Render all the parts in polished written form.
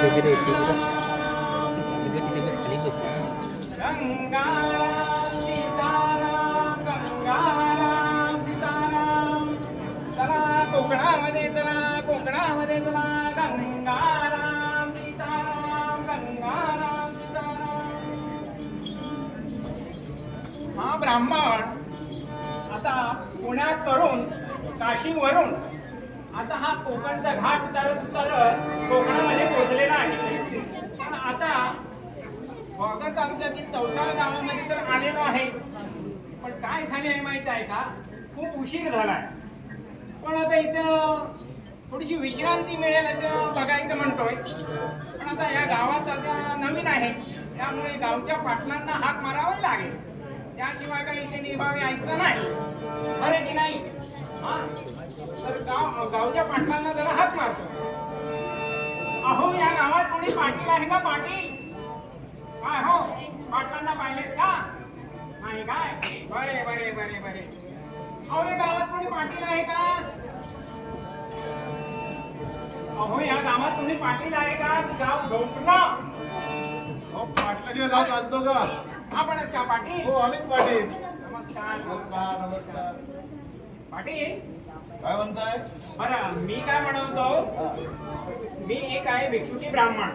वगैरे येते बघा. आजूबाजूचे दिवस खाली बसले. गंगाराम सीताराम गंगाराम सीताराम चला कोकणामध्ये चला कोकणामध्ये चला गंगाराम सीताराम गंगाराम सीताराम. हा ब्राह्मण आता पुण्यात करून काशीवरून आता हा कोकणचा घाट उतरत उतरत कोकणामध्ये पोहोचलेला आहे. पण आता वाघर तालुक्यातील तवसाळ गावामध्ये तर आलेलो आहे. पण काय झाले आहे माहित आहे का, खूप उशीर झालाय. पण आता इथं थोडीशी विश्रांती मिळेल असं बघायचं म्हणतोय. पण आता या गावात आता नवीन आहे, त्यामुळे गावच्या पाटलांना हाक मारावी लागेल. त्याशिवाय काही इथे निभाव यायचं नाही, बरे की नाही? हा तर गावच्या पाटलांना जरा हाक मारतो. अहो या गावात कोणी पाटील आहे का? पाटील काय हो, पाटलांना पाहिलेत का? नाही काय? बरे बरे बरे बरे. अहो या गावात कोणी पाटील आहे का? अहो या गावात कोणी पाटील आहे का? गाव झोपलं. पाटलाच्या गाव चालतो का? आपणच का पाटील? हो आम्हीच पाटील. नमस्कार नमस्कार नमस्कार. पाटील काय म्हणताय? बरं मी काय म्हणतो, मी एक आहे भिक्षुकी ब्राह्मण.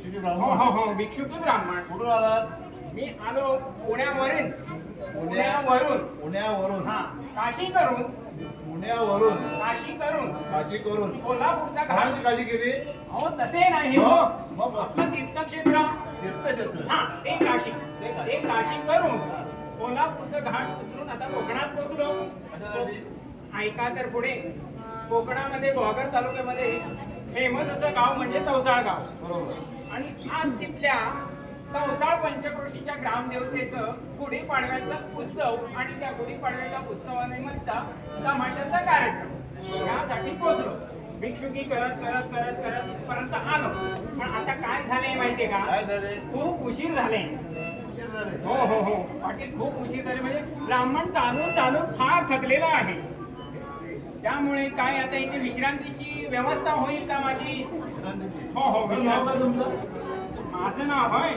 शिटी हो ब्राह्मण. हो हो भिक्षुकी ब्राह्मण. कुठून आलात? मी आलो पुण्यावरून. पुण्यावरून. हा काशी करून. पुण्यावरून काशी करून काशी करून कोल्हापूरचा कोणाची घाट. काशी केली? अहो तसे नाही हो, मग आपलं तीर्थक्षेत्र तीर्थक्षेत्र. हा ते काशी. ते काशी. ते काशी करून कोल्हापूरचं घाट उतरून आता कोकणात पोहोचलो. कशासाठी? ऐका तर पुढे कोकणामध्ये घोगर तालुक्यामध्ये फेमस असं गाव म्हणजे तवसाळ गाव. बरोबर. आणि आज तिथल्या तवसाळ पंचक्रोशीच्या ग्रामदेवतेचं गुढीपाडव्याचा उत्सव आणि त्या गुढीपाडव्याच्या उत्सवानिमित्त तमाशाचा कार्यक्रम यासाठी पोहोचलो. भिक्षुकी करत करत करत करत इथपर्यंत आलो. पण आता काय झाले माहितीये का, काय झाले? खूप उशीर झाले. उशीर झाले. हो हो हो पाटील खूप उशीर झाले. म्हणजे ब्राह्मण चालून चालून फार थकलेला आहे. त्यामुळे काय आता इथे विश्रांतीची व्यवस्था होईल का माझी? विश्रांतीची. हो हो बरं, नाव काय विश्रांती. तुमचं? माझं नाव होय,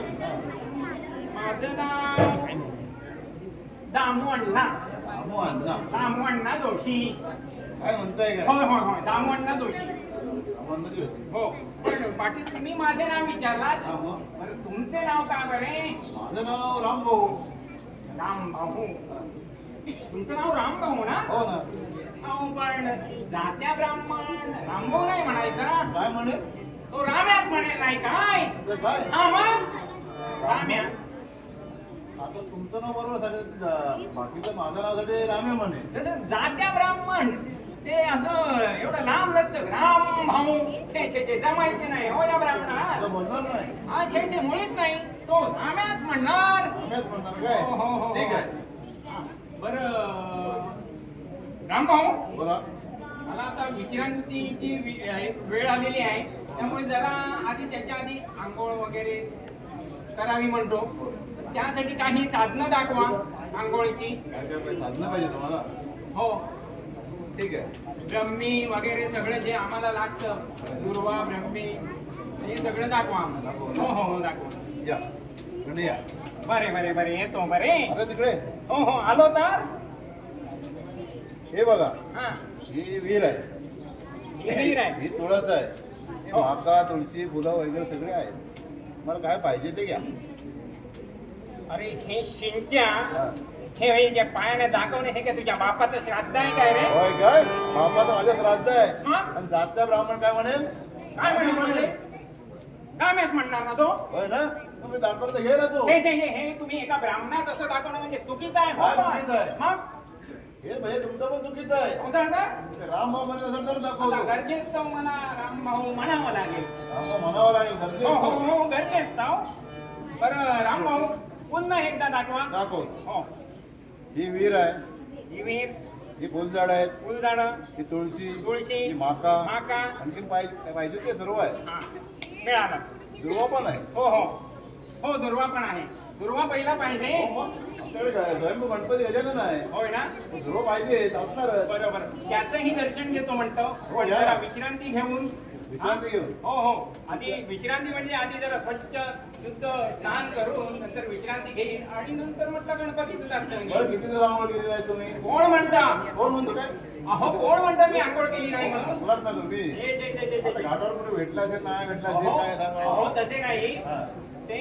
माझं नाव दामू अण्णा. अमो अण्णा. दामू अण्णा जोशी. काय म्हणताय काय? होय होय होय दामू अण्णा जोशी. अमो अण्णा जोशी. हो पण पाटील तुम्ही माझे नाव विचारलात, हा, मग? बरं तुमचे नाव काय बरे? माझं नाव रामभाऊ. राम भाऊ. तुमचं नाव राम भाऊ ना? हो ना. अहो पण जात्या ब्राह्मण रामभाऊ नाही म्हणायचा, काय म्हणे? तो राम्याच म्हणेल नाही काय? असं काय? हा मग राम्या. आता तुमचं नाव बरोबर सांगितलं. बाकीचं माझं नावासाठी रामे म्हणे. जसं जात्या ब्राह्मण ते असं एवढं लांब लचक राम भाऊ छे छे छे जमायचे नाही हो या ब्राह्मणात. असं बोलणार नाही. हा छे छे मुळीच नाही, तो राम्याच म्हणणार. रामेच म्हणणार काय? हो, हो, हो. ठीक आहे. बरं रामभाऊ, बोला. मला आता विश्रांतीची वेळ आलेली आहे, त्यामुळे जरा आधी त्याच्या आधी आंघोळ वगैरे करावी म्हणतो. त्यासाठी काही साधनं दाखवा आंघोळीची. काय काय काय साधनं पाहिजे तुम्हाला? हो ठीक आहे. ब्रह्मी वगैरे सगळं जे आम्हाला लागतं, दुर्वा ब्रह्मी हे सगळं दाखवा आम्हाला. हो हो हो दाखवा. या इकडे या. बरे बरे बरे येतो बरे. अरे तिकडे हो हो आलो तर. हे बघा, हा ही विहीर आहे. ही विहीर आहे. ही तुळस आहे. हे माका तुळशी फुलं वगैरे सगळे आहेत. मला काय पाहिजे ते घ्या. अरे हे शिंच्या हा. हे जे पायाने दाखवणे हे काय तुझ्या बापाचं श्राद्ध आहे काय रे? होय काय? बापाचं माझ्या श्राद्ध आहे. मग? आणि जात्या ब्राह्मण काय म्हणेल? काय म्हणेल? राम्याच म्हणणार ना तो. होय ना? तुम्ही दाखवतो घे ना तू. हे तुम्ही एका ब्राह्मणास असं दाखवणं म्हणजे चुकीचं आहे. हा, हो बा. चुकीचं आहे. मग हे भैया तुमचं पण चुकीचं आहे. हो सांगा. राम भाऊ म्हणत असेल तर आता दाखवतो. गरजेच तो मला राम भाऊ म्हणावं लागेल. राम भाऊ म्हणावं लागेल. हो हो गरजेचं हो गरजेच तो. बरं राम भाऊ पुन्हा एकदा दाखवा. दाखवतो. हो ही विहीर आहे. ही विहीर, ही फुलझाड आहेत. फुलझाडं, ही तुळशी, तुळशी, ही माका, माका. आणखीन पाहिजे ते सर्व आहे. हा मिळाला. दुर्वा पण आहे. हो हो हो दुर्वा पण आहे. दुर्वा पहिला पाहिजे. हो मग आमच्याकडे काय स्वयंभू गणपती गजानन आहे. होय ना? दुर्वा पाहिजे असणार. बरोबर त्याचंही दर्शन घेतो म्हणतो. पण या. जरा विश्रांती घेऊन विश्रांती घेऊ. हो हो आधी विश्रांती म्हणजे आधी जरा स्वच्छ शुद्ध स्नान करून नंतर विश्रांती घेईन आणि नंतर म्हटलं गणपतीचं दर्शन बरं घेईन. किती दिवस आंघोळ केलेली आहे तुम्ही? कोण म्हणता कोण म्हणतो काय? अहो कोण म्हणता मी आंघोळ केली नाही म्हणून? बोलात ना तुम्ही. जे जे जे जे आता जे. घाटावर कुठे भेटला असेल नाही भेटला असेल अहो काय सांगा. अहो, तसे नाही हा. ते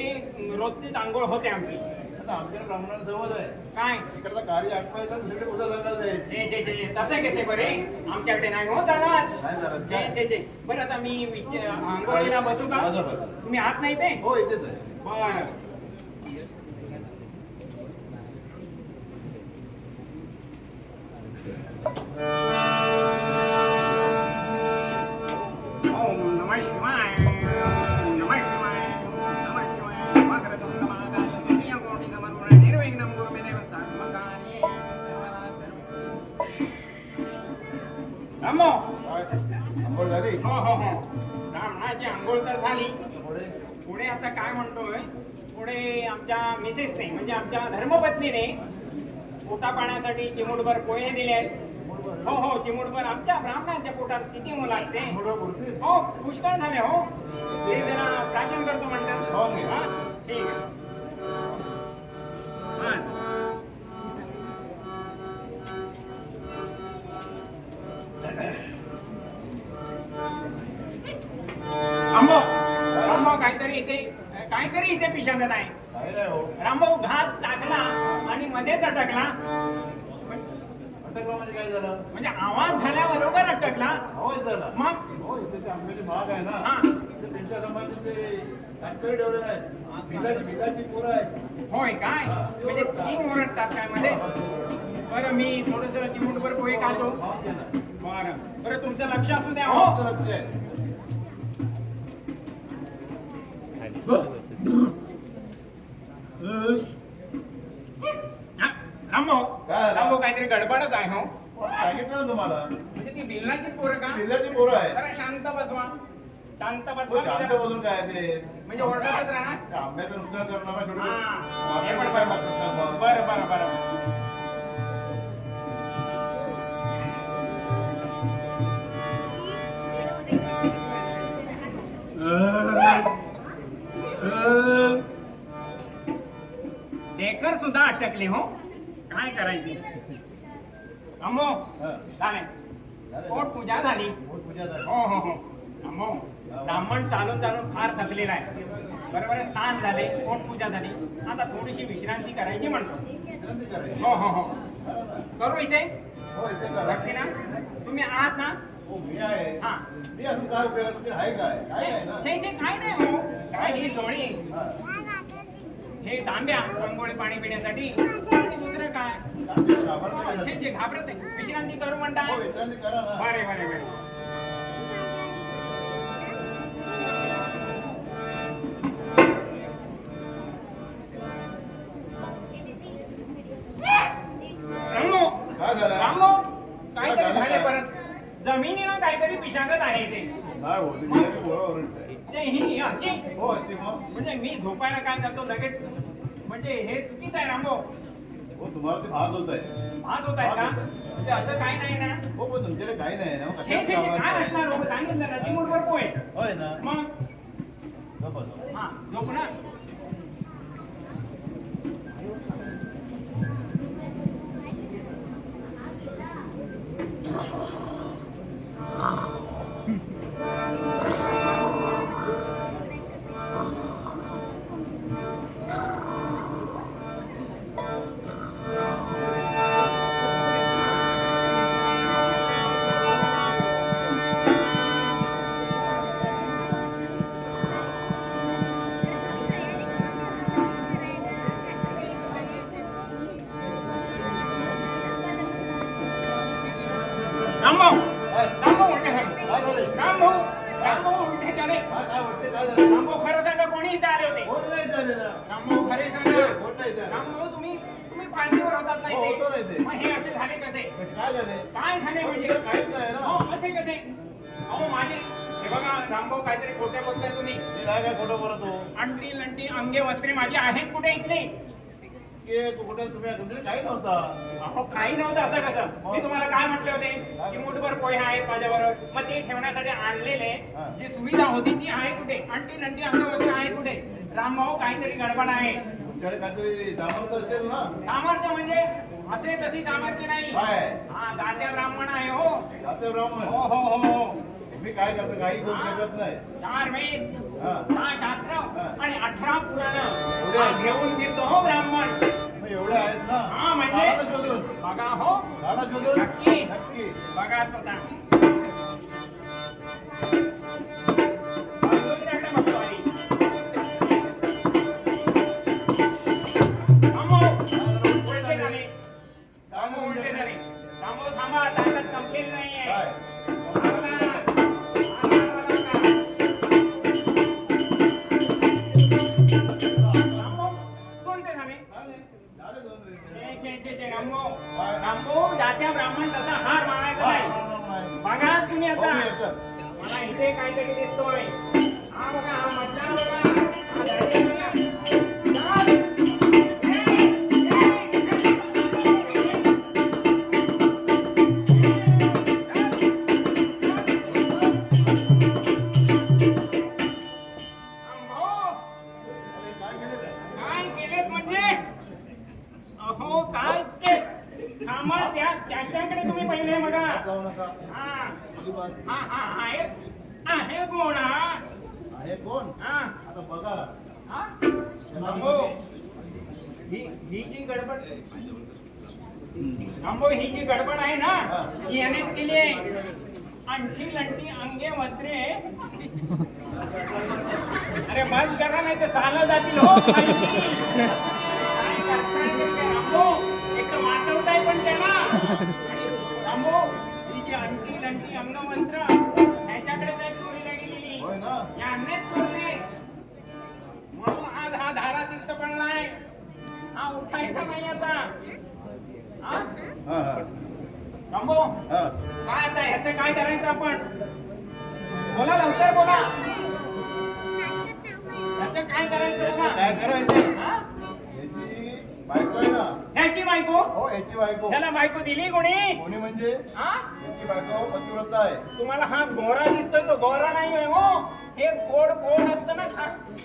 रोजचीच आंघोळ होते आमची. आता आमच्याकडे ब्राह्मणांना सवय आहे. काय इकडचा कार्य आटवायचा दुसरीकडे उद्या सांगायला जायची. जे जे जे तसे कसे बरे आमच्याकडे नाही हो जाणार. नाही जाणार जे काय? जे जे बरं आता मी आंघोळीला बसू का? बसा, बसा. तुम्ही आत नाही ते हो इथेच आहे. बरं. ओम नमः शिवाय. नमः शिवाय. नमः शिवाय. वक्रतुंड महाकाय सूर्यकोटि समर्पण निर्विघ्नं कुरु मे देव सर्वकार्ये रामो. काय? आंघोळ झाली? हो हो हो ब्राह्मणाची आंघोळ तर झाली. पुढे? पुढे आता काय म्हणतोय पुढे आमच्या मिसेसने म्हणजे आमच्या धर्मपत्नीने पोटा पाण्यासाठी चिमूटभर पोहे दिले आहेत. हो हो चिमूटभर आमच्या ब्राह्मणांच्या पोटात किती मुलं असते मुलं पुरतील? हो पुष्कळ झाले हो ते जरा प्राशन करतो म्हणतात. हो मी. हा ठीक आहे. हा. रामभाऊ रामभाऊ काहीतरी इथे पिशागत आहे. काय नाही हो. रामभाऊ घास टाकला आणि मध्येच अटकला अटकला म्हणजे काय झालं? म्हणजे आवाज झाल्याबरोबर अटकला. आवाज झाला. मग हो इथे ते आंब्याची बाग आहे ना. हा. ते त्यांच्या समाजात ते फॅक्टरी ठेवलेले आहेत. बिलाची पोरं आहेत. होय काय म्हणजे तीन ओरडतात काय मध्ये. बरं मी थोडस चिमूटभर पोहे खातो. खाऊन घ्या ना. बरं बरं तुमचं लक्ष असू द्या हो, हो. आमचं लक्ष आहे. हा, रामभाऊ काय झालं? रामभाऊ काहीतरी गडबडच आहे हो. पण सांगितलं ना तुम्हाला. म्हणजे ती बिल्लाचीच पोरं का? बिल्ल्याची पोरं आहेत. जरा शांत बसवा शांत हो, बसवा शांत जरा. बसून काय ते म्हणजे ओरडतच राहणार. त्या आंब्याचं नुकसान करणारा शेवटी हा, हे पण मागे बरं. लागतात ना मग. बरं बरं बरं. डेकर सुद्धा अटकले हो. काय करायचे अम्मो हा. झाले झालं. पोट पूजा झाली. पोट पूजा झाली. हो हो हो अम्मो ब्राह्मण चालून चालून फार थकलेला आहे. बरोबर स्नान झाले पोट पूजा झाली आता थोडीशी विश्रांती करायची म्हणतो. विश्रांती करायची. हो हो हो करा ना. करू इथे हो इथे करा. नक्की ना तुम्ही आहात ना. हो मी आहे. हा मी अजून काय उपयोग तुम्ही आहे काय? काय नाही ना. छे छे काय नाही हो काय ही जोडी हा. हे तांब्या अंघोळी पाणी पिण्यासाठी आणि दुसरं काय काय ते घाबरता हो, का? छे छे घाबरत नाही. विश्रांती करू म्हणताय. हो विश्रांती करा ना. बरे बरे बरे रामो काय झालं? रामो काहीतरी काय झालं झाले काय? परत जमिनीला काहीतरी पिशागत आहे इथे. नाही हो ते बिल्ल्याची पोरं ओरडताय. ते ही अशी हो अशी मग. म्हणजे मी झोपायला काय जातो लगेच म्हणजे हे चुकीचं आहे रामो. हो तुम्हाला ते भास होत आहे. आज होत आहे का म्हणजे असं काही नाही ना. हो पण तुमच्याकडे काही नाही ना. मग छे छे कशाला छे, काय कामाला? असणार हो सांगितलं ना चिमूटभर पोहे. होय ना. मग झोपा, झोपा. हा झोप ना. रामभाऊ काय? रामभाऊ उलटे झाले. काय झालंय? रामभाऊ उलटे झाले. काय वाटते काय झालं? रामभाऊ खरं सांगा कोणी इथे आले होते. कोण नाही झाले ना. रामभाऊ खरे सांगा. कोण नाही झाले. रामभाऊ तुम्ही तुम्ही पालखीवर होतात हो, होतो नाही नाही ते. मग हे असे झाले कसे काय झाले? काय झाले हो, म्हणजे तिकडे काहीच नाही ना. हो असे कसे अहो माझे हे बघा रामभाऊ काहीतरी खोटे बोलताय तुम्ही. मी नाही काय खोटं बोलत हो. अंटी लंटी अंगे वस्त्रे माझी आहेत कुठे इथले इतके तुकडे तुम्ही तुमच्याकडे काही नव्हता. अहो काही नव्हतं असं कसं? मी तुम्हाला काय म्हटले होते की मुठभर पोहे आहेत माझ्याबरोबर, मग ते ठेवण्यासाठी आणलेले हा. जी सुविधा होती ती आहे कुठे? अंटी नंटी अंगवस्त्र आहे कुठे? रामभाऊ काहीतरी गडबड आहे. तुमच्याकडे काहीतरी सामर्थ्य असेल ना. सामर्थ्य म्हणजे असे तशी सामर्थ्य नाही. काय हा जात्या ब्राह्मण आहे हो. जाते ब्राह्मण हो हो हो हो. तुम्ही काय करता काही करू शकत नाही. 4 वेद, हा. 6 शास्त्र हा. आणि 18 पुराण एवढे? घेऊन फिरतो हो ब्राह्मण. मग एवढे आहेत ना. हा, म्हणजे? काढा ना शोधून. बघा हो. काढा शोधून. नक्की. नक्की. बघाच आता. बाजूला बघतो आधी. थांबव. उलटे झाले. काय थांबव, उलटे नाही झाले. थांबव, थांबा. ताकद संपलेली नाहीये. काय जात्या ब्राह्मण तसा हार मानायचा नाही. बघा तुम्ही आता मला इथे काहीतरी दिसतोय. हा बघा हा मधला बघा हा दाढी बघा. काय केलेत म्हणजे अहो काय ते थांबा त्याच्याकडे तुम्ही पहिले बघा. जाऊ नका. हा अजिबात. हा हा आहे आहे कोण हा आहे कोण हा आता बघा. हा थांबो. ही जी गडबड थांबो ही जी गडबड आहे ना ही यानेच केली आहे. अंठी लंटी अंगे वस्त्रे. अरे बस करा नाही तर चालत जातील हो खालची. काय करताय ते थांबो. एक तर वाचवताय पण त्याला. आणि थांबो ही जी अंठी लंटी अंगवस्त्र ह्याच्याकडे त्या चोरीला गेलेली होय ना. या अन्यात चोरले म्हणून आज हा धारा तिथं पडलाय. हा उठायचा नाही आता. हा हा हा थांबो. हा काय आता ह्याचं काय करायचं आपण? बोला लवकर बोला. ह्याचं काय करायचं बघा. काय करायचं. हा? याची बायको आहे ना. ह्याची बायको. हो याची बायको. त्याला बायको दिली कोणी? कोणी म्हणजे हा याची बायको पतिव्रता आहे. तुम्हाला हा गोरा दिसतोय तो गोरा नाही आहे हो. हे गोड गोड असतं ना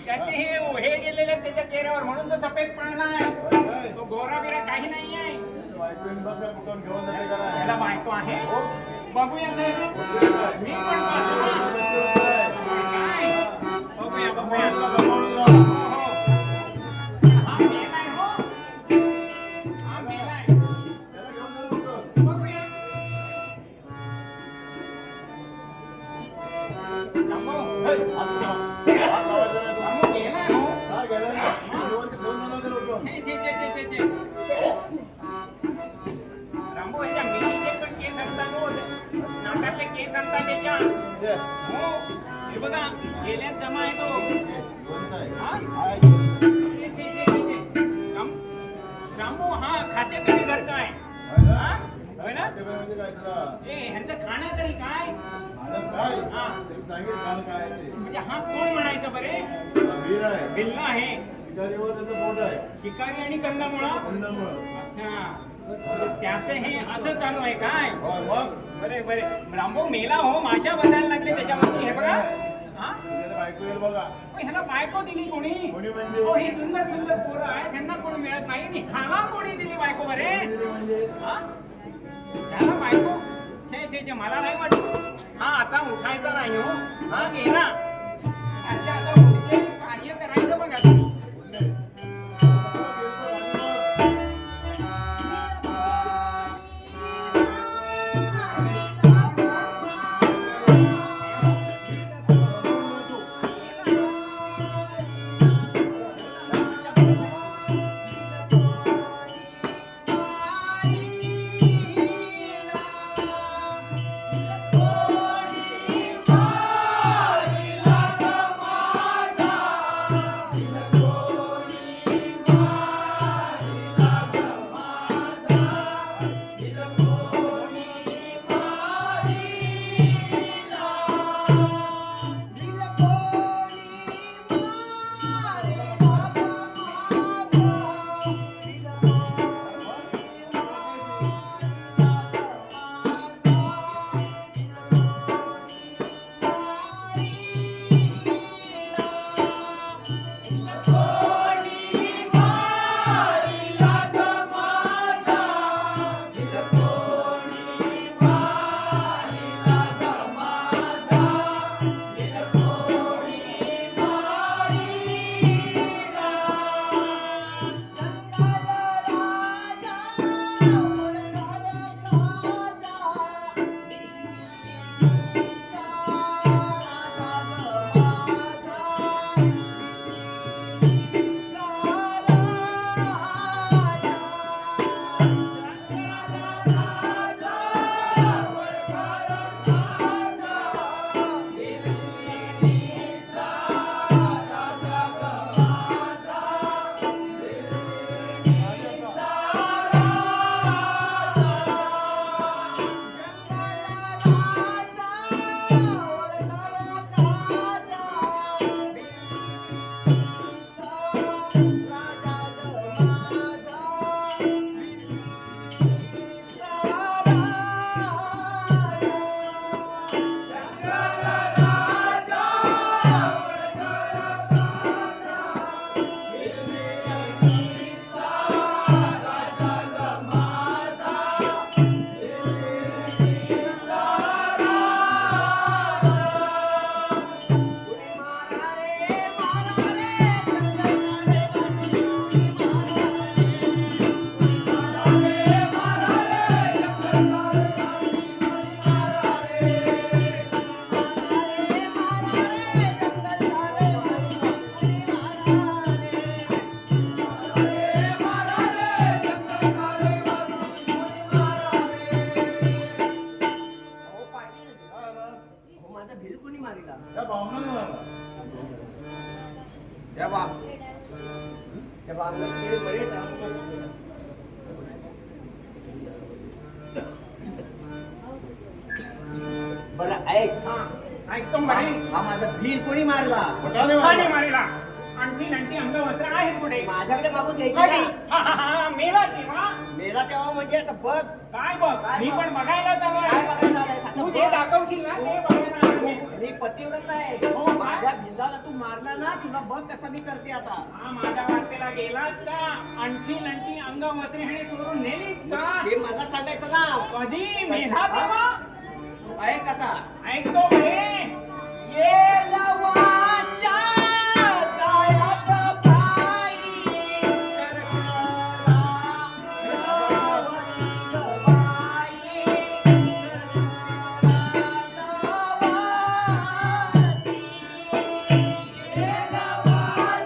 त्याचे हे गेलेले आहेत त्याच्या चेहऱ्यावर म्हणून तो सफेद पडलाय. होय काय? तो गोरा बिरा काही नाही आहे. बायको येऊन बघ त्या कुठून घेऊन जाते का नाही. त्याला बायको आहे. हो. बघूया तर. बघूया काय? मी पण पाहतो ना. पतिव्रता आहे. काय? बघूया बघूया. सांभाळून हो, राहा. हो. हा मेलाय हो. हा मेलाय. त्याला घेऊन जा लवकर. बघूया. थांबो. हे, हात लावा. हात लावायचा नाही तू. थांबो, गेलाय हो. काय गेलं ना? घेऊन जा ना लवकर. छे, छे, छे, छे, छे, छे. रामभाऊ, ह्याच्या मिशीचे पण केस असतात हो. नाकातले केस असतात त्याच्या. ये. हो. हे बघा गेल्यात जमा आहे तो. कोणता आहे? हा? आहे. छे, छे, छे, छे, छे. रामभाऊ हा खातेपिते घर काय? होय ना? हा? होय ना? ते म्हणजे काय तुला? ए ह्यांचं खाणं तरी काय? आनंद काय? हा. त्याला सांगितलं खाणं काय आहे ते. म्हणजे हा कोण म्हणायचं बरे? हा वीर आहे. बिल्ला आहे. शिकारीवर त्याचं पोट आहे. शिकारी आणि कंदमुळं. कंदमुळं. अच्छा. त्याचं हे असं चालू आहे काय? होय, मग? बरे बरे रामभाऊ मेला हो. माशा बसायला लागले त्याच्यामध्ये. हे बघा. हा? त्याला बायको येईल बघा. ह्याला बायको दिली कोणी? कोणी म्हणजे? हो ही सुंदर सुंदर पोरं आहेत त्यांना कोण मिळत नाही आणि ह्याला कोणी दिली बायको बरे? म्हणजे? हा? ह्याला बायको? छे छे छे मला नाही वाटत. हा आता उठायचा नाही हो. हा गेला. अच्छा आता पुढचे कार्य करायचं बघा तुम्ही. Oh बरं ऐक, हा ऐकतो म्हणे हा माझा भील कोणी मारला? पटाने ठाणे मारला. मारेला आणखी नंटी अंगवस्त्र आहेत पुढे माझ्याकडे मागून घ्यायची कधी? का? मेला तेव्हा मेला तेव्हा म्हणजे आता बघ काय बघ मी पण बघायला काय चाललोय. बघायला आलाय? आता तू बघ. जे दाखवशील ना ते बघायला आलोय मी. मी पतिव्रत आहे. हो, माझ्या भिंडाला तू मारला ना, तुला बघ कसं मी करते आता. हा माझ्या वाटेला गेलाच का आणखी नंटी अंगवस्त्रे हे चोरून नेलीच का? हे मला सांगायचं ना. कधी मेला तेव्हा ऐक आता. ऐकतो म्हणे ये लवाच्या जाळ्यात बाई करकरा, लवावरील बाई ये लवाच्या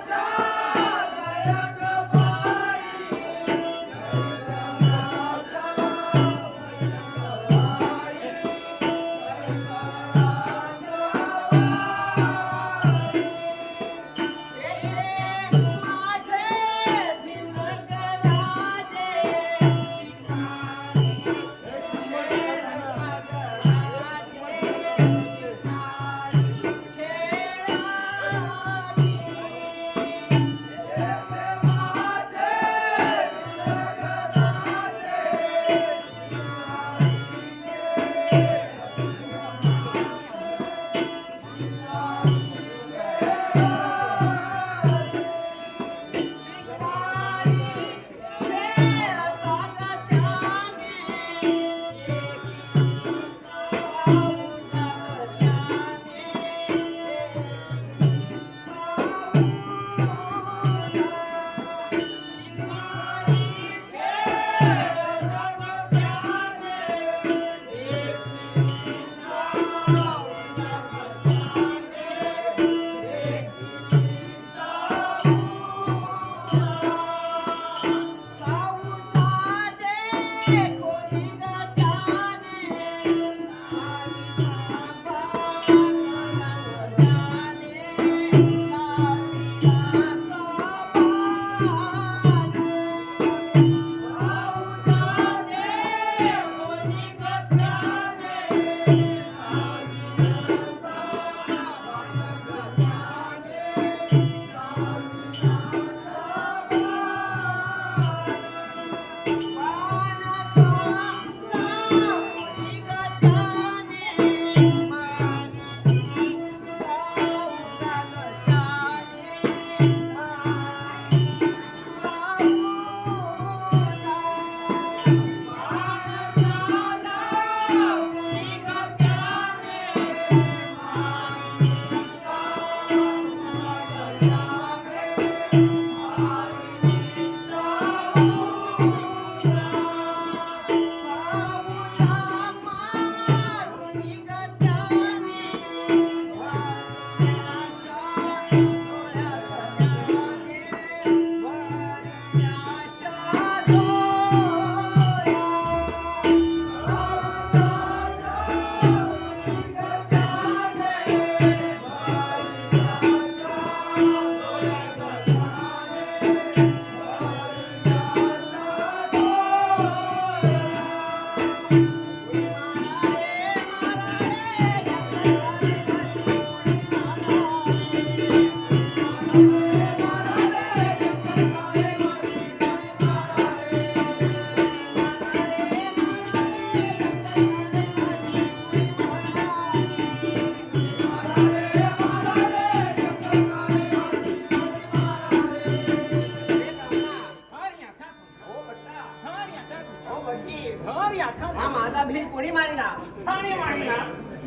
जाळ्यात हा माझा भील कोणी मारला? ठाणे मारला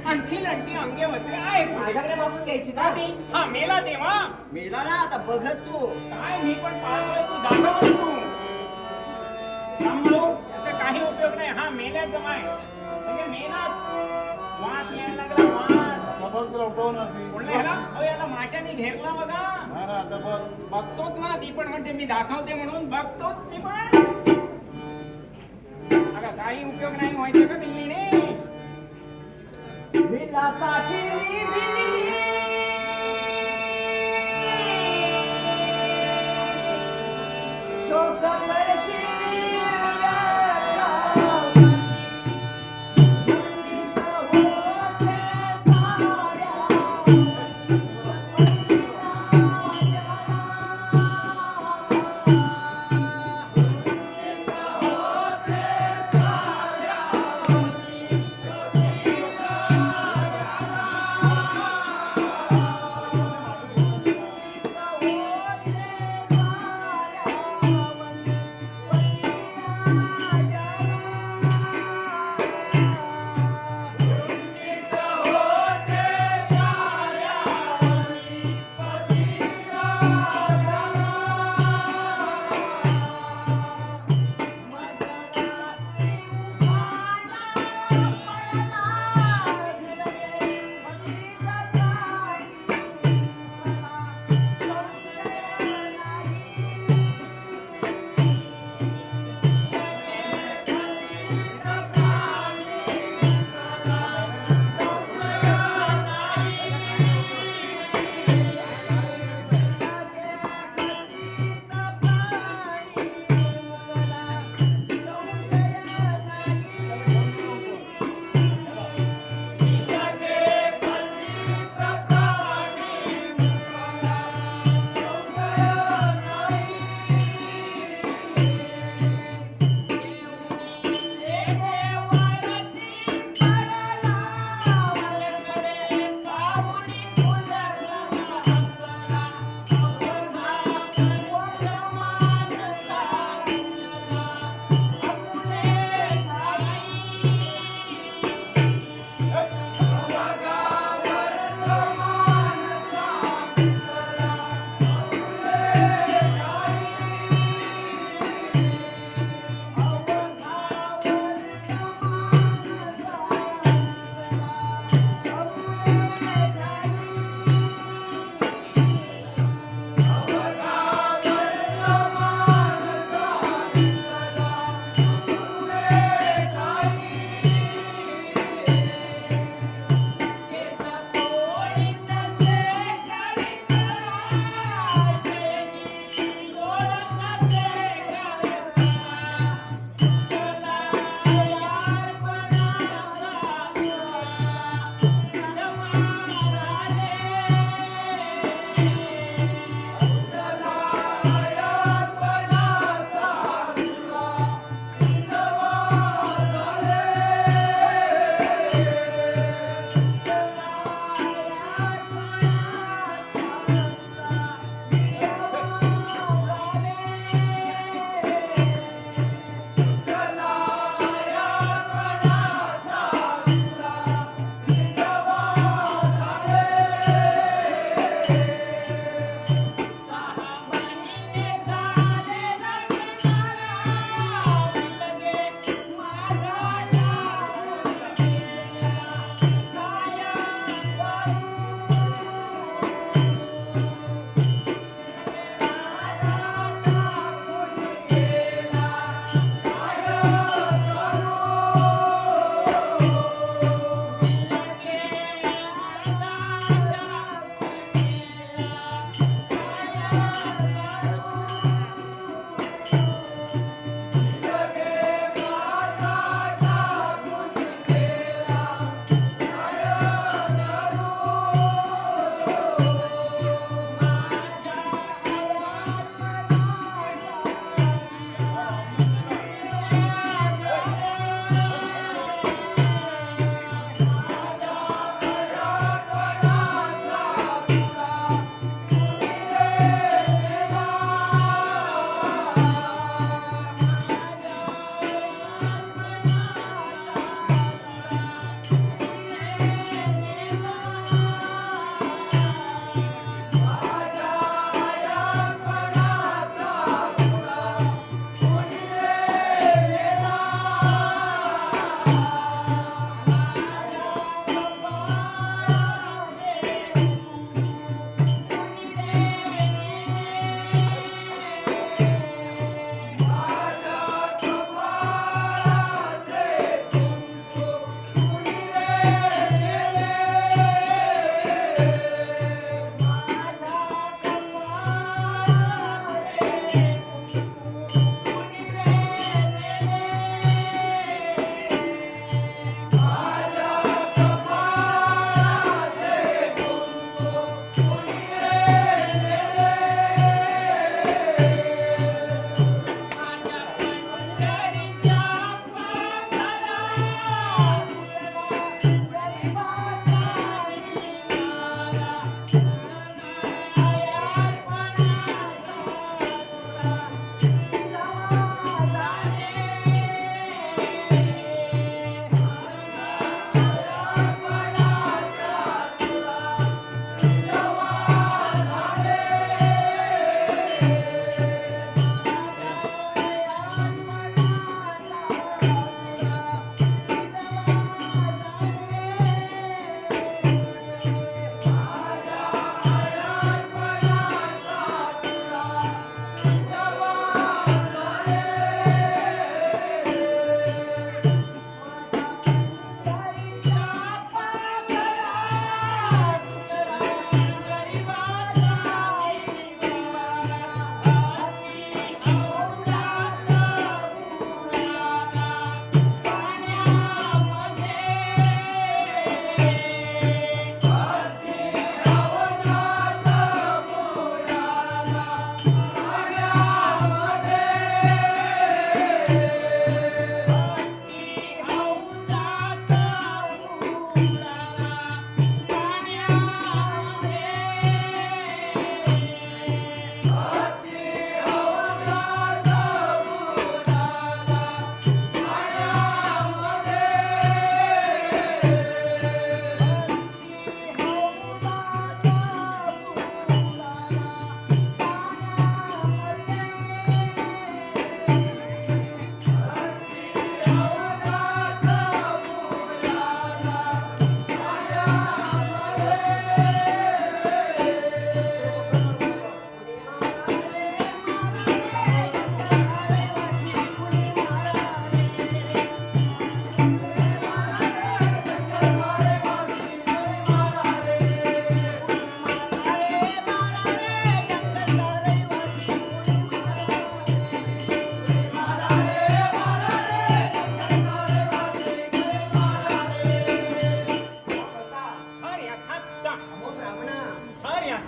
आणखी नंटी अंगे वस्त्रे आहेत माझ्याकडे मागून घ्यायची का? कधी? हा मेला तेव्हा मेला ना, आता बघच तू. काय मी पण पाहतोय तू दाखव तू सांभाळू याचा काही उपयोग नाही हा मेल्याचं माय म्हणजे मेला वास यायला लागला वास डबल तर उठवणार ती. कोण याला अहो याला माशाने घेरला बघा हा ना, आता बघ. बघतोच ना ती पण म्हणते मी दाखवते म्हणून बघतोच मी पण अगं काही उपयोग नाही व्हायचं का बिल्लीने भिलासाठी मी भिली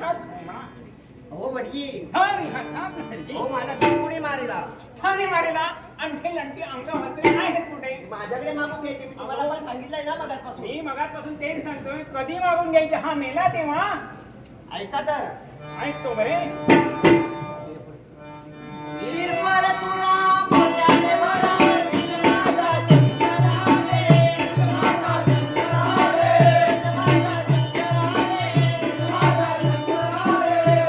असा सोमणा हो भटजी हरी हसा भटजी हो माझा बिलकुडी मारिला ठाणे मारेला आणखी लंटी अंग वस्त्रे आहेत कुठे माझ्याकडे मागून घ्यायचे मी तुम्हाला पण सांगितलंय ना मगाचपासून मी मगाचपासून तेच सांगतोय कधी मागून घ्यायचे हा मेला तेव्हा ऐका तर ऐकतो बरे निर्मळ तुला मोत्याने भरा माझा शंकरा रे माझा शंकरा रे माझा शंकरा रे माझा शंकरा रे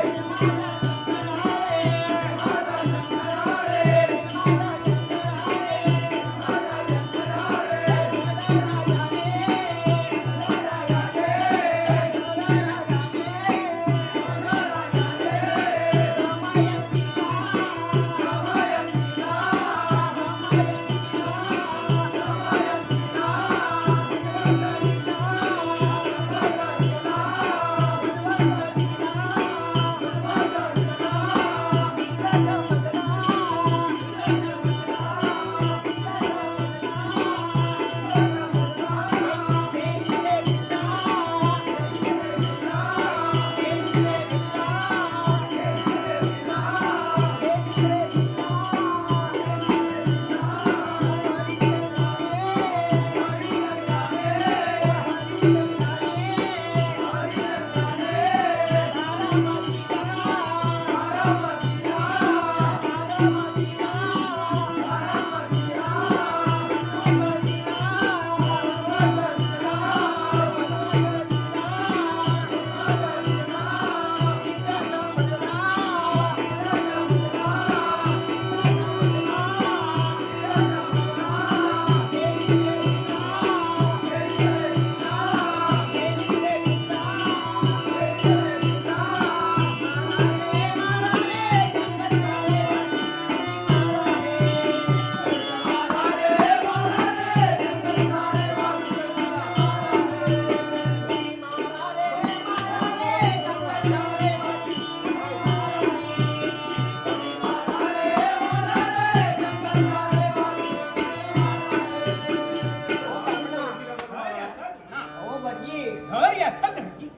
हो भटजी हरी हसा भटजी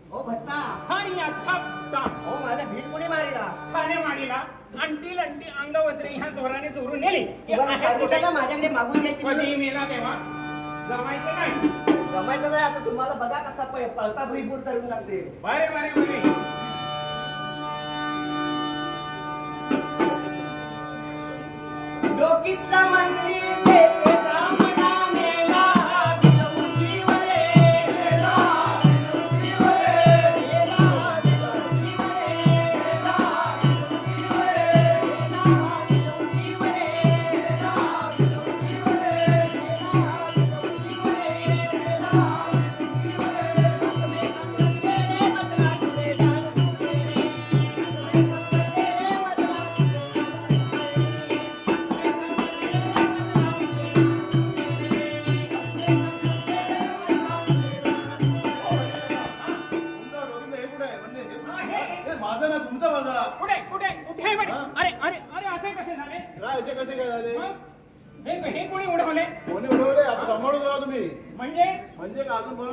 हो भट्टा हरी हसा भट्टा हो माझा बिलकुडी मारिला ठाणे मारीला अंटी लंटी अंग वस्त्रे ह्या जोराने चोरून नेली तुम्हाला सांगितलं ना माझ्याकडे मागून घ्यायची म्हणून. कधी मेला तेव्हा जमायचं नाही जमायचं नाही आता तुम्हाला बघा कसा पळता भुईपूर करून लागते बरे बरे बरे डोकीतला मंत्री देते ब्राह्मणा मेला बिलवुटीवर रे मेला बिलवुटीवर रे मेला बिलवुटीवर रे मेला बिलवुटीवर रे मेला बिलवुटीवर रे मेला बिलवुटीवर रे मेला बिलवुटीवर रे मेला तेरे मतला तुरे डाल तुरे तेरे मतला तुमचं डोकीचं हे कुठे आहे? म्हणजे हे माझं ना तुमचं बघा. कुठे कुठे कुठे बरे हा? अरे अरे अरे असे कसे झाले काय असे कसे काय झाले मग? हे कोणी उडवले कोणी उडवले आता सांभाळून राहा तुम्ही म्हणजे म्हणजे का अजून बरं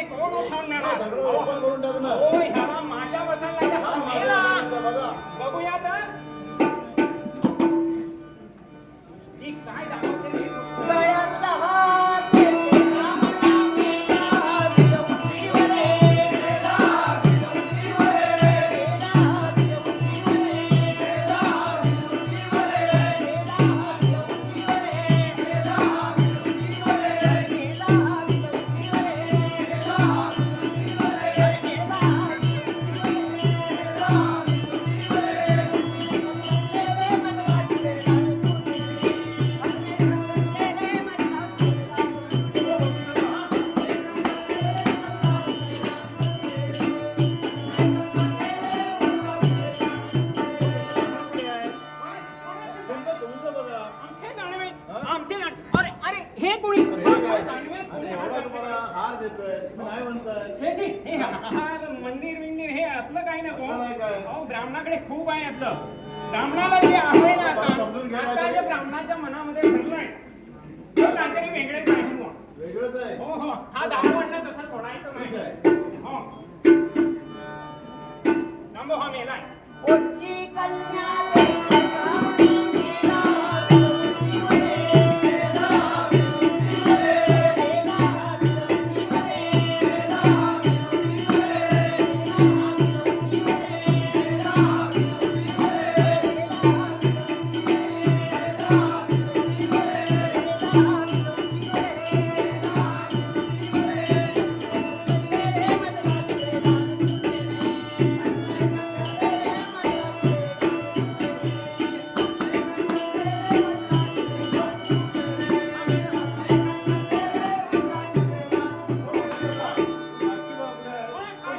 कोण उठावून नेणार? सगळं ओपन करून टाकू ना ओ, ह्याला माशा बसायला लागल्या. हा, माझं मेला. तुमचं बघा बघूया तर ही काय दाखवते रे? गळ्यातला हात देते ब्राह्मणा मेला बिलवुटीवर रे मेला बिलवुटीवर रे मेला बिलवुटीवर रे मेला बिलवुटीवर रे मेला बिलवुटीवर रे मेला बिलवुटीवर रे मेला बिलवुटीवर रे मेला तुमचं बघा आमचे दानवे, आमचे दान- अरे अरे हे कोणी अरे हे काय? दानवे अरे कोणी एवढा हातात तुम्हाला हार देतोय तुम्ही नाही म्हणताय हे जे, हे हार, मंदिर विंदिर हे असलं काही नको असलं नाही काय? अहो, ब्राह्मणाकडे खूप आहे असलं ब्राह्मणाला जे आहे ना आपण समजून घ्यायला आता जे पाहिजे. ब्राह्मणाच्या मनामध्ये ठरलंय ते काहीतरी वेगळेच आहे बुवा. वेगळंच आहे हो हो हा दामू अण्णा तसा सोडायचं ठीक नाही आहे हो रामभाऊ हा मेलाय. पोटची कन्या देखावानी मेला, विरोधीवरे मेला, विरोधीवरे मेला, विरोधीवरे मेला, विरोधीवरे मेला,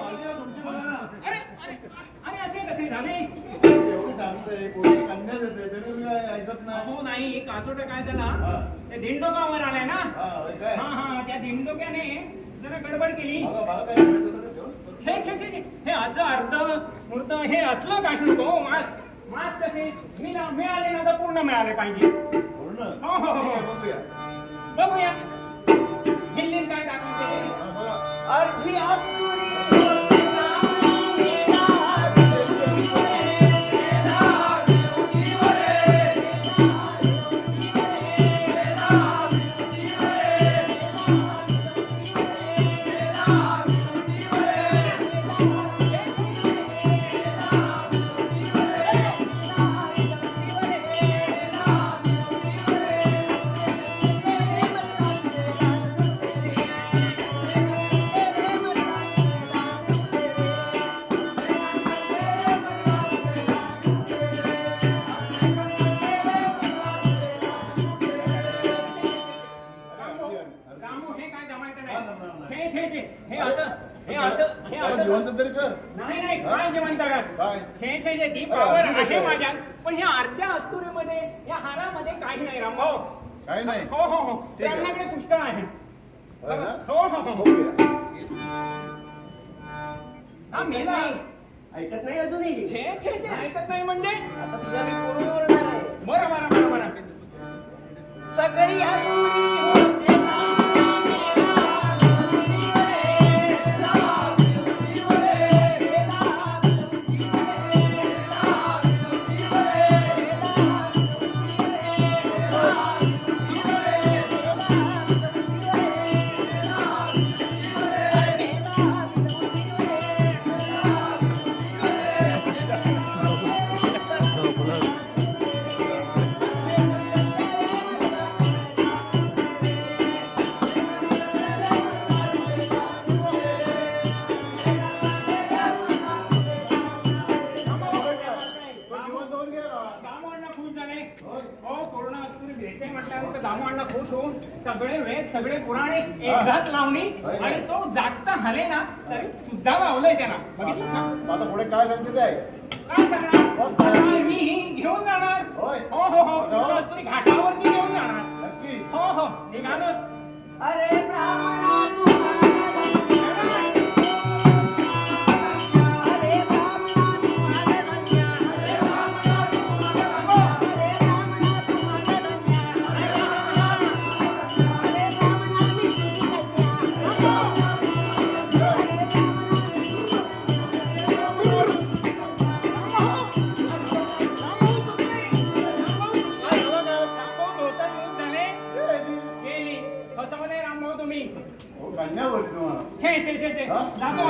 अरे अरे अरे असे कसे झाले? एवढं सांगतोय, कोणी कन्या देते, तरी तुम्ही काय ऐकत नाही. हो नाही कासोटा काय झाला हा. ते दिंडोकावर आलाय ना. हा, होय काय? हा हा त्या दिंडोक्याने जरा गडबड केली. बघा, बघा काय भेटतं तर घेऊन. छे छे छे छे. हे असं अर्ध मूर्त हे असलं काय नको मास मास कसे मिळाले ना तर पूर्ण मिळाले पाहिजे. पूर्ण? हो हो हो ठीक आहे, बघूया. बघूया हिंदीत काय दाखवते. हा, बघा. अर्धी अस्तुरी देखावानी मेला, विरोधीवरे मेला, विरोधीवरे मेला, रामू हे काय जमायचं नाही. छे छे छे. हे असं जरा जिवंत तरी कर. नाही नाही काय जेवण करा. काय? छे छे छे ती पावर आहे माझ्यात पण ह्या अर्ध्या अस्तुरीमध्ये या हारामध्ये काही नाही रामभाऊ. काही नाही. हो हो हो ठीक आहे. त्यांच्याकडे पुष्कळ आहे. होय ना? हो हो हो बघूया. हा मेला. ऐकत नाही अजूनही. छे छे छे ऐकत नाही म्हणजे आता तुला मी पूर्ण ओरडणार आहे. बरं बरं बरं बरं सगळी अस्तुरी होते कामाला मेला, विरोधीवरे मेला, विरोधीवरे मेला, विरोधीवरे सगळे वेद सगळे पुराणे एकदाच लावणी आणि तो जागता हले ना तरी सुद्धा लावलंय त्यांना. बघितलं ना? आता पुढे काय सांगते ते ऐक. काय सांगणार? मी ही घेऊन जाणार. होय. हो हो हो तुला तुम्ही घाटावरती घेऊन जाणार. नक्की. हो हो निघालोच. अरे ब्राह्मणा तू अरे ब्राह्मणा तू माझा धन्य, अरे ब्राह्मणा तू माझा धन्य, अरे ब्राह्मणा तू माझा धन्य, अरे ब्राह्मणा मी तुझी तुम्ही हो, कन्या बोलली तुम्हाला. छे छे छे छे हा? जातो